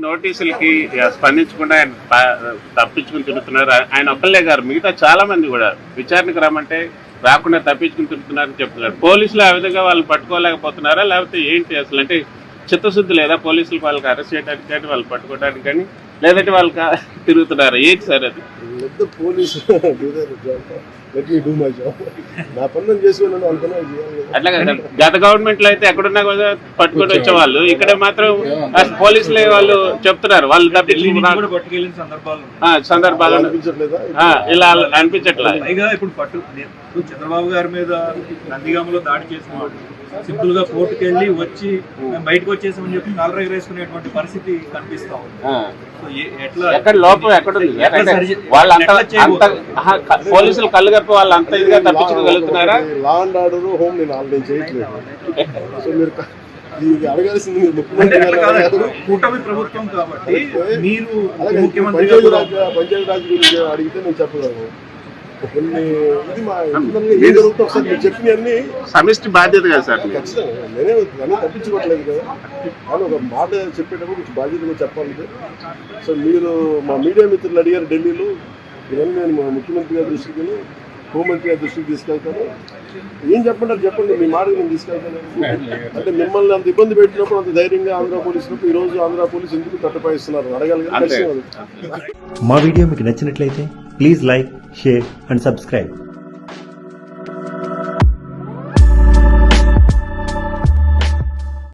నోటీసులకి స్పందించకుండా ఆయన తప్పించుకుని తిరుగుతున్నారు. ఆయన ఒక్కళ్ళే గారు, మిగతా చాలా మంది కూడా విచారణకు రమ్మంటే రాకుండా తప్పించుకుని తిరుగుతున్నారని చెప్తున్నారు. పోలీసులు ఆ విధంగా వాళ్ళు పట్టుకోలేకపోతున్నారా, లేకపోతే ఏంటి అసలు? అంటే చిత్తశుద్ధి లేదా పోలీసులు వాళ్ళకి అరెస్ట్ చేయడానికి కానీ వాళ్ళు పట్టుకోవడానికి కానీ, లేదంటే వాళ్ళు తిరుగుతున్నారు? ఏంటి సార్ అది? అట్లా గత గవర్నమెంట్ లో అయితే ఎక్కడున్నా కూడా పట్టుకొని వచ్చేవాళ్ళు, ఇక్కడ మాత్రం పోలీసులే వాళ్ళు చెప్తున్నారు వాళ్ళు సందర్భాలు ఇలా అనిపించట్లేదు. ఇప్పుడు చంద్రబాబు గారి మీద నందిగామలో దాడి చేసిన వాళ్ళు సింపుల్ గా కోర్టుకు వెళ్ళి వచ్చి మేము బయటకు వచ్చేసామని చెప్పి కాలర్ ఎగరేసుకునేటువంటి పరిస్థితి కనిపిస్తా ఉంది. ఎక్కడ లోపం ఎక్కడుంది? వాళ్ళంతా పోలీసులు కళ్ళు కప్పి వాళ్ళు అంత ఇదిగా తప్పించుకోగలుగుతున్నారా? లా అండ్ ఆర్డర్ హోమ్ నేను ఆల్రెడీ చేయట్లేదు. సో మీరు అడగాల్సింది కూటమి ప్రభుత్వం కాబట్టి మీరు పంచాయతీ రాజ్ గురించి అడిగితే నేను చెప్పగలను. చెప్పినవన్నీ సమిష్టి బాధ్యత కదా సార్. ఖచ్చితంగా నేనే అన్నీ తప్పించుకోవట్లేదు కదా, కానీ ఒక మాట చెప్పేటప్పుడు కొంచెం బాధ్యతగా చెప్పాలి. సో మీరు మా మీడియా మిత్రులు అడిగారు ఢిల్లీలో, ఇవన్నీ నేను మా ముఖ్యమంత్రి గారి దృష్టికి, హోంమంత్రి గారి దృష్టికి తీసుకెళ్తాను. ఏం చెప్పంటారు చెప్పండి, మీ మాట నేను తీసుకెళ్తాను. అంటే మిమ్మల్ని అంత ఇబ్బంది పెట్టినప్పుడు, అంత ధైర్యంగా ఆంధ్ర పోలీసులకు ఈరోజు ఆంధ్ర పోలీసు ఎందుకు తట్టపాయిస్తున్నారు అడగాలి. మా వీడియో మీకు నచ్చినట్లయితే please like, share and subscribe.